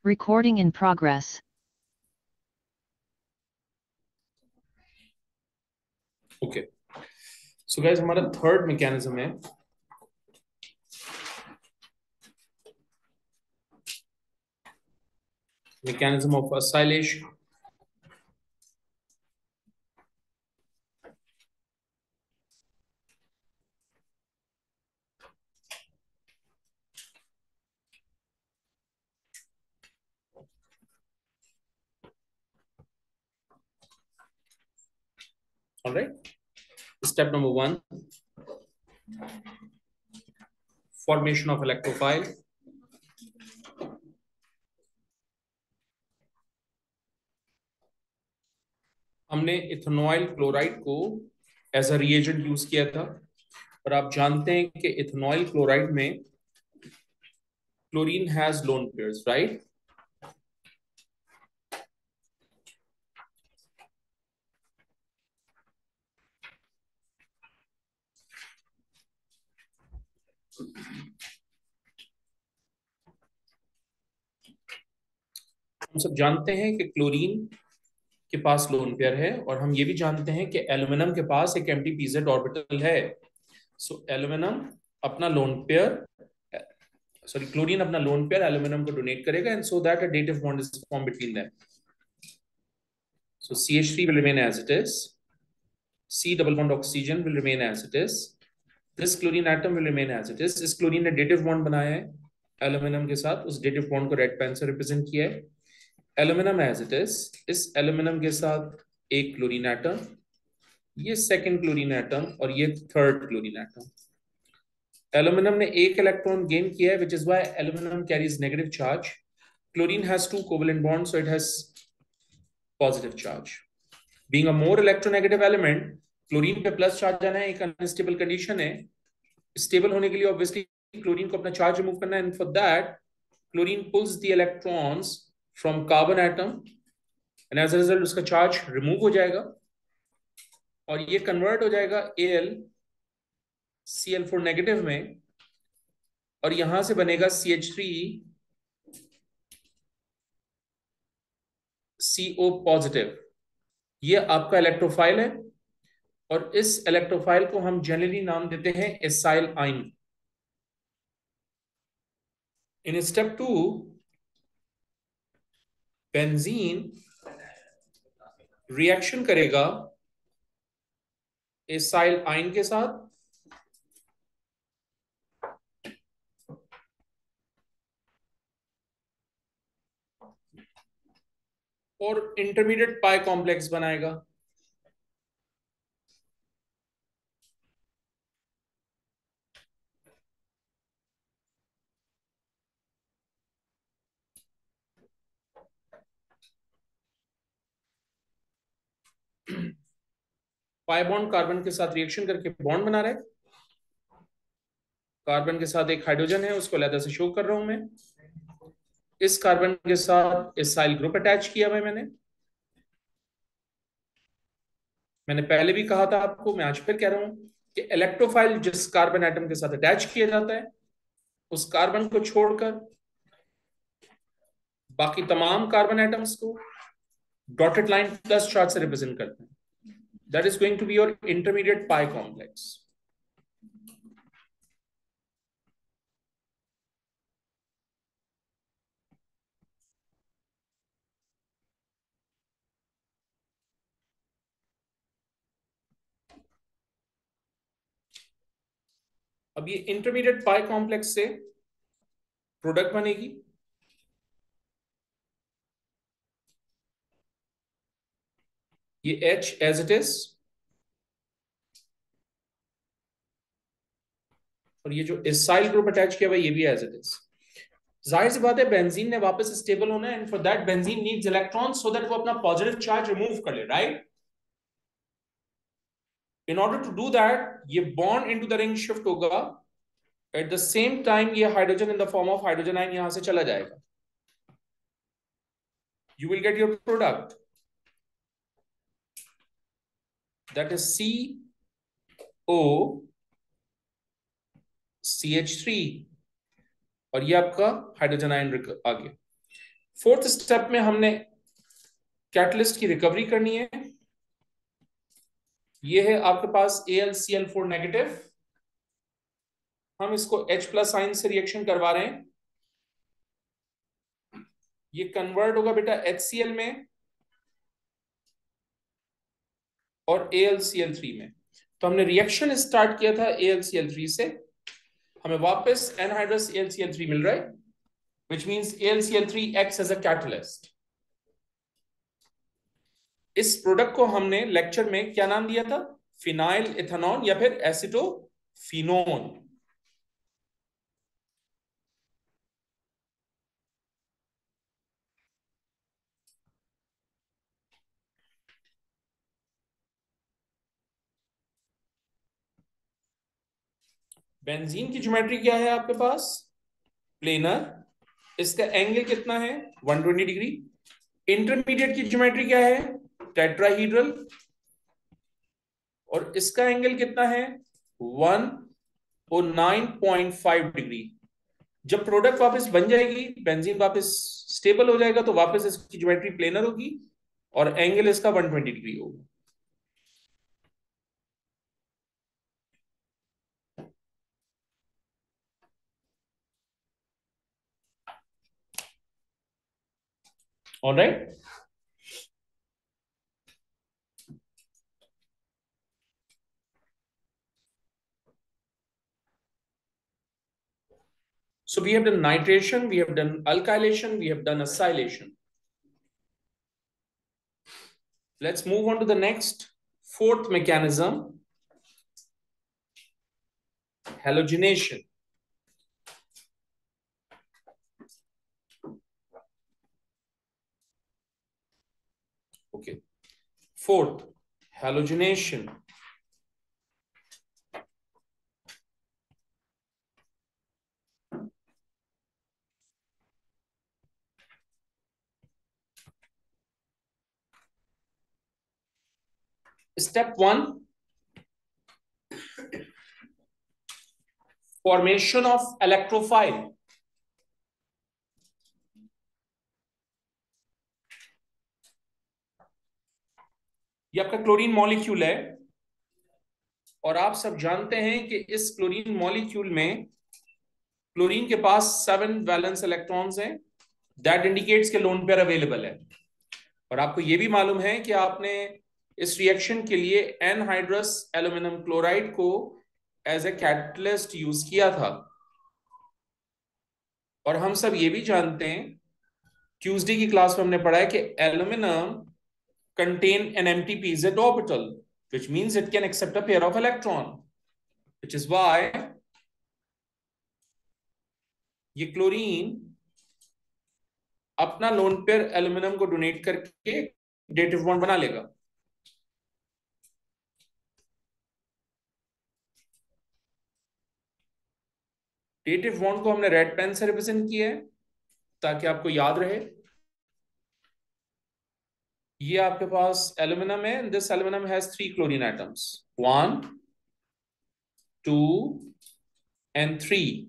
Recording in progress. Okay so guys, हमारा third mechanism है mechanism of oscillation. All right. Step number 1, formation of electrophile. हमने ethanoyl chloride को as a reagent use किया था, और आप जानते हैं कि इथेनॉइल क्लोराइड में chlorine has lone pairs, right? हम सब जानते हैं कि क्लोरीन के पास लोन पेयर है, और हम ये भी जानते हैं कि एल्यूमिनियम के पास एक एम्प्टी पीजेड ऑर्बिटल है. सो एल्यूमिनियम अपना लोन पेयर क्लोरीन अपना लोन पेयर एल्यूमिनियम को डोनेट करेगा, and so that a dative bond is form between them. So CH3 will remain as it is. C double bond oxygen will remain as it is. This chlorine atom will remain as it is. इस chlorine ने dative bond बनाया है aluminium के साथ, उस dative bond को red pen से represent किया है. एल्यूमिनियम एज इट इज, इस एल्यूमिनियम के साथ एक क्लोरीन एटम, ये सेकंड क्लोरीन एटम, और ये थर्ड क्लोरीन एटम. एल्यूमिनियम ने एक इलेक्ट्रॉन गेन किया है, which is why aluminium carries negative charge. Chlorine has two covalent bonds, so it has positive charge. Being a more electronegative element, chlorine पे plus charge आना है एक unstable condition है. Stable होने के लिए ऑब्वियसली क्लोरीन को अपना चार्ज रिमूव करना है, and for that chlorine pulls the electrons from carbon atom, and as a result उसका चार्ज रिमूव हो जाएगा, और ये कन्वर्ट हो जाएगा Al Cl4 नेगेटिव में, और यहां से बनेगा CH3 CO पॉजिटिव. ये आपका इलेक्ट्रोफाइल है, और इस इलेक्ट्रोफाइल को हम जनरली नाम देते हैं एसाइल आइन. इन स्टेप 2, बेंजीन रिएक्शन करेगा एसाइल आइन के साथ, और इंटरमीडिएट पाई कॉम्प्लेक्स बनाएगा. पाई बॉन्ड कार्बन के साथ रिएक्शन करके बॉन्ड बना रहा है. कार्बन के साथ एक हाइड्रोजन है, उसको अलग से शो कर रहा हूं मैं. इस कार्बन के साथ एसाइल ग्रुप अटैच किया हुआ है मैंने पहले भी कहा था आपको, मैं आज फिर कह रहा हूं कि इलेक्ट्रोफाइल जिस कार्बन एटम के साथ अटैच किया जाता है, उस कार्बन को छोड़कर बाकी तमाम कार्बन एटम्स को डॉटेड लाइन प्लस चार्ज से रिप्रेजेंट करते हैं. That is going to be your intermediate pi complex. अब ये इंटरमीडिएट पाई कॉम्प्लेक्स से प्रोडक्ट बनेगी. ये H एज इट इज, और ये जो एसाइल ग्रुप अटैच किया हुआ है ये भी एज इट इज. जाहिर सी बात है बेंजीन ने वापस स्टेबल होना है, and for that benzene needs electrons so that वो अपना पॉजिटिव चार्ज रिमूव कर ले, right? In order to do that ये bond into the ring shift होगा. एट द सेम टाइम ये hydrogen in the form of hydrogen ion यहां से चला जाएगा. You will get your product, that is COCH3, और ये आपका हाइड्रोजन आयन आ गया. फोर्थ स्टेप में हमने कैटलिस्ट की रिकवरी करनी है। ये है आपके पास AlCl4 नेगेटिव, हम इसको H+ साइन से रिएक्शन करवा रहे हैं। ये कन्वर्ट होगा बेटा HCl में और AlCl3 में। तो हमने रिएक्शन स्टार्ट किया था AlCl3 से, हमें वापस एनहाइड्रस AlCl3 मिल रहा है, which means AlCl3 acts as a catalyst। इस प्रोडक्ट को हमने लेक्चर में क्या नाम दिया था? फिनाइल इथेनॉल या फिर एसिटोफिनोन। बेंजीन की ज्योमेट्री क्या है आपके पास? प्लेनर। इसका एंगल कितना है? 120 डिग्री। इंटरमीडिएट की ज्योमेट्री क्या है? टेट्राहीड्रल। और इसका एंगल कितना है? 109.5 डिग्री। जब प्रोडक्ट वापस बन जाएगी, बेंजीन वापस स्टेबल हो जाएगा, तो वापस इसकी ज्योमेट्री प्लेनर होगी और एंगल इसका 120 डिग्री होगा। Alright. So we have done nitration, we have done alkylation, we have done acylation. Let's move on to the next, fourth mechanism, halogenation. Okay. Fourth, halogenation. Step one, formation of electrophile. ये आपका chlorine molecule है और आप सब जानते हैं कि इस क्लोरीन मॉलिक्यूल में क्लोरीन के पास 7 वैलेंस इलेक्ट्रॉन्स हैं। दैट इंडिकेट्स के लोन पेयर अवेलेबल है। और आपको यह भी मालूम है कि आपने इस रिएक्शन के लिए एनहाइड्रस एल्यूमिनियम क्लोराइड को एज ए कैटलिस्ट यूज किया था। और हम सब ये भी जानते हैं, ट्यूसडे की क्लास में हमने पढ़ा है कि aluminium contain an empty pz orbital, which means it can accept a pair of electron, which is why ये क्लोरीन अपना लोन पेयर एल्यूमिनियम को डोनेट करके डेटिव बॉन्ड बना लेगा। डेटिव बॉन्ड को हमने रेड पेन से रिप्रेजेंट किया है ताकि आपको याद रहे। ये आपके पास एल्यूमिनियम है, this aluminium has 3 chlorine atoms, 1 2 and 3।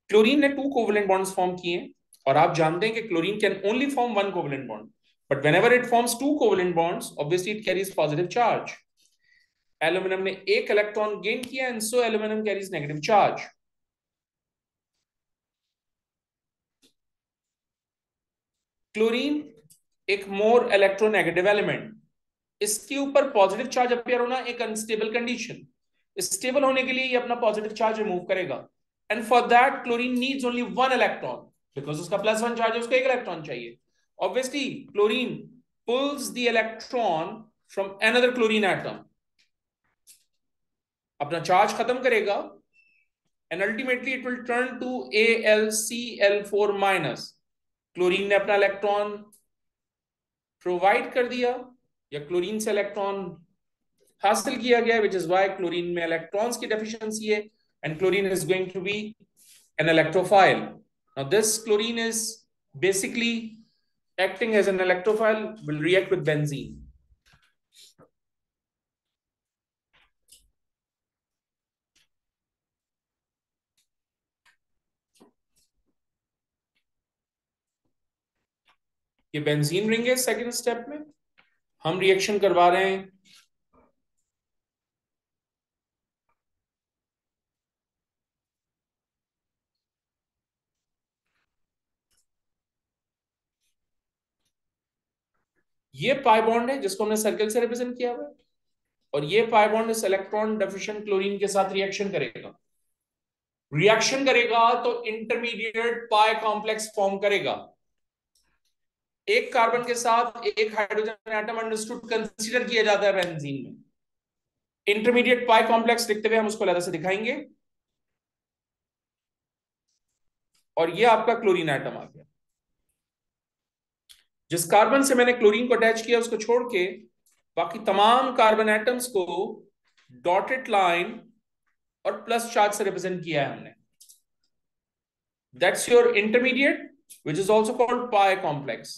Chlorine ने 2 कोवेलेंट बॉन्ड्स फॉर्म किए हैं और आप जानते हैं कि chlorine can only form 1 covalent bond, but whenever it forms 2 covalent bonds obviously it carries positive charge. Aluminium ने 1 इलेक्ट्रॉन गेन किया and so aluminium carries negative charge. Chlorine एक मोर इलेक्ट्रोनेगेटिव एलिमेंट, इसके ऊपर पॉजिटिव चार्ज अपीयर होना एक unstable condition. Stable होने के लिए ये अपना पॉजिटिव चार्ज रिमूव करेगा and for that chlorine needs only 1 electron, because उसका +1 चार्ज है, उसको 1 इलेक्ट्रॉन चाहिए। Obviously chlorine pulls the electron from another chlorine atom, अपना चार्ज खत्म करेगा and ultimately it will turn to AlCl4-। Chlorine ने अपना इलेक्ट्रॉन प्रोवाइड कर दिया या क्लोरीन से इलेक्ट्रॉन हासिल किया गया, विच इज वाई क्लोरीन में इलेक्ट्रॉन्स की डेफिशिएंसी है and chlorine is going to be an electrophile. Now this chlorine is basically acting as an electrophile, will react with benzene. ये बेंजीन रिंग है। Second step में हम reaction करवा रहे हैं ये पाई बॉन्ड है जिसको हमने सर्कल से रिप्रेजेंट किया हुआ है, और ये पाई बॉन्ड इस इलेक्ट्रॉन डेफिशिएंट क्लोरीन के साथ रिएक्शन करेगा। रिएक्शन करेगा तो इंटरमीडिएट पाई कॉम्प्लेक्स फॉर्म करेगा। एक कार्बन के साथ एक हाइड्रोजन एटम अंडरस्टूड कंसीडर किया जाता है बेंजीन में। इंटरमीडिएट पाई कॉम्प्लेक्स लिखते हुए हम उसको अलग से दिखाएंगे। और ये आपका क्लोरीन एटम आ गया। जिस कार्बन से मैंने क्लोरीन को अटैच किया उसको छोड़ के बाकी तमाम कार्बन एटम्स को डॉटेड लाइन और प्लस चार्ज से रिप्रेजेंट किया है हमने। That's your intermediate which is also called pi complex.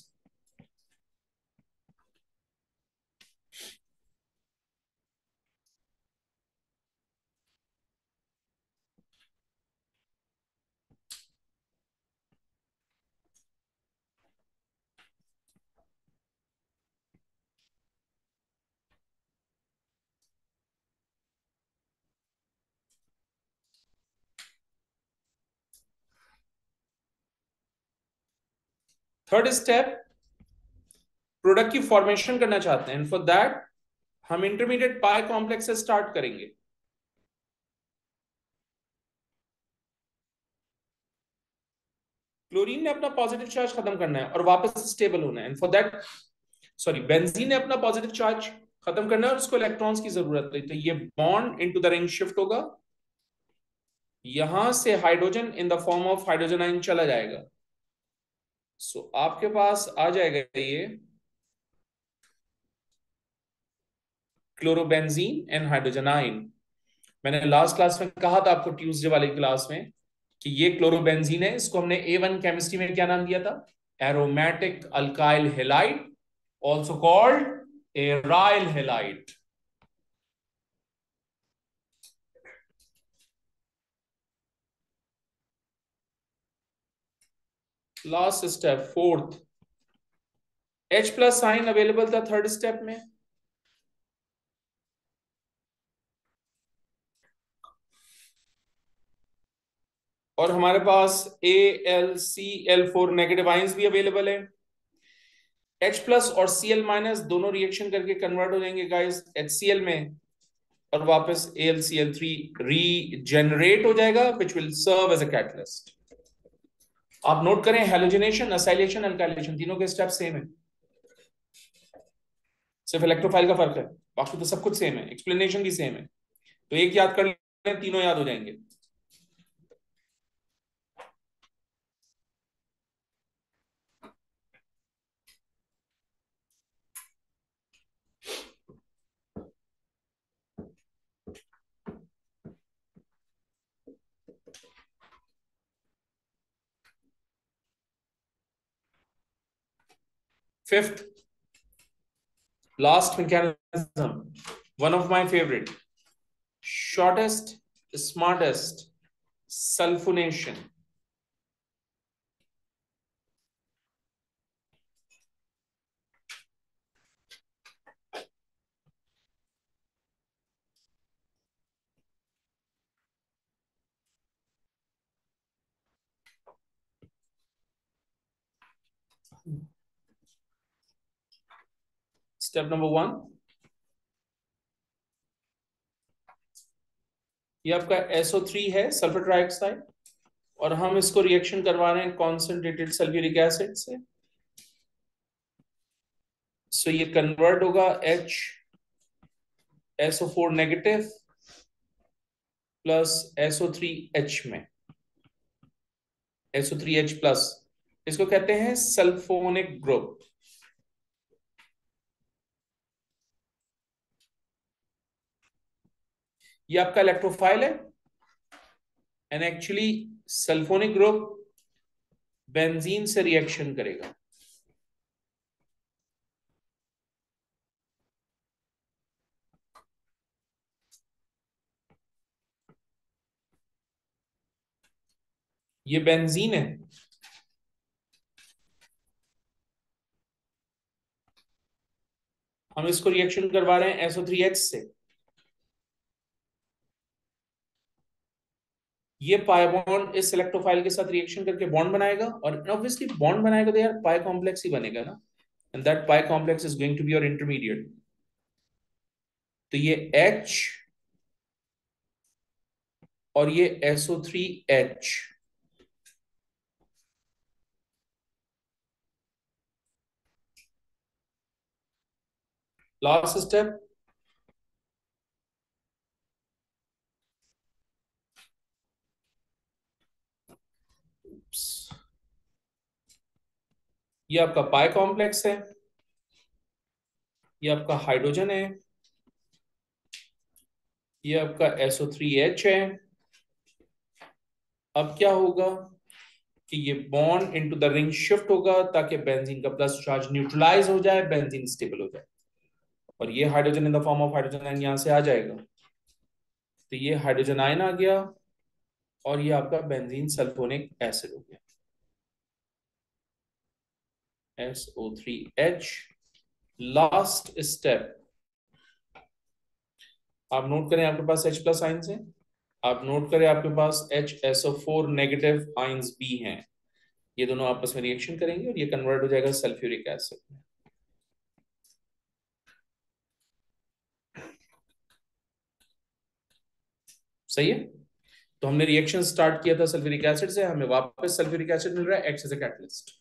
Third step, product की फॉर्मेशन करना चाहते हैं, फॉर दैट हम इंटरमीडिएट पाई कॉम्प्लेक्स से स्टार्ट करेंगे। क्लोरीन ने अपना पॉजिटिव चार्ज खत्म करना है और वापस स्टेबल होना है, and for that sorry benzene ने अपना पॉजिटिव चार्ज खत्म करना है और उसको इलेक्ट्रॉन्स की जरूरत है। तो ये bond into the ring shift होगा, यहां से hydrogen in the form of hydrogen ion चला जाएगा। सो आपके पास आ जाएगा ये क्लोरोबेंजीन एंड हाइड्रोजन आयन। मैंने लास्ट क्लास में कहा था आपको ट्यूसडे वाली क्लास में कि ये क्लोरोबेंजीन है। इसको हमने A1 केमिस्ट्री में क्या नाम दिया था? Aromatic alkyl halide, also called aryl halide. Last step fourth, H plus sign available था थर्ड स्टेप में। और हमारे पास AlCl4 नेगेटिव आयंस भी अवेलेबल है। H प्लस और Cl माइनस दोनों रिएक्शन करके कन्वर्ट हो जाएंगे गाइस HCl में, और वापस AlCl3 रीजेनरेट हो जाएगा which will serve as a catalyst. आप नोट करें हैलोजिनेशन, असाइलेशन, अल्काइलेशन तीनों के स्टेप सेम है, सिर्फ इलेक्ट्रोफाइल का फर्क है, बाकी तो सब कुछ सेम है, एक्सप्लेनेशन भी सेम है। तो एक याद कर लें, तीनों याद हो जाएंगे। Fifth, last mechanism, one of my favourite, shortest smartest sulphonation. Step number 1, ये आपका SO3 है, सल्फर ट्राइऑक्साइड, और हम इसको रिएक्शन करवा रहे हैं कॉन्सेंट्रेटेड सल्फ्यूरिक एसिड से। सो ये कन्वर्ट होगा SO4 नेगेटिव प्लस SO3H में, SO3H प्लस, इसको कहते हैं सल्फोनिक ग्रुप। ये आपका इलेक्ट्रोफाइल है, and actually sulphonic group benzene से रिएक्शन करेगा। ये बेंजीन है, हम इसको रिएक्शन करवा रहे हैं SO3H से। ये पाई बॉन्ड इस इलेक्ट्रोफाइल के साथ रिएक्शन करके बॉन्ड बनाएगा, और ऑब्वियसली बॉन्ड बनाएगा तो यार पाई कॉम्प्लेक्स ही बनेगा ना, and that pi complex is going to be your intermediate. तो ये H और ये SO3H, लास्ट स्टेप, ये आपका पाई कॉम्प्लेक्स है, ये आपका हाइड्रोजन है, ये आपका SO3H है। अब क्या होगा कि ये bond into the ring shift होगा ताकि बेंजीन का प्लस चार्ज न्यूट्रलाइज हो जाए, बेंजीन स्टेबल हो जाए, और ये hydrogen in the form of hydrogen ion यहां से आ जाएगा। तो ये हाइड्रोजन आयन आ गया और ये आपका बेंजीन सल्फोनिक एसिड हो गया, SO3H। लास्ट स्टेप, आप नोट करें आपके पास H प्लस आयन्स हैं, आप नोट करें आपके पास HSO4 नेगेटिव आयन्स भी हैं। ये दोनों आपस में रिएक्शन करेंगे और ये कन्वर्ट हो जाएगा सल्फ्यूरिक एसिड में। सही है। तो हमने रिएक्शन स्टार्ट किया था सल्फ्यूरिक एसिड से, हमें वापस सल्फ्यूरिक एसिड मिल रहा है, एक्ट एज ए कैटलिस्ट।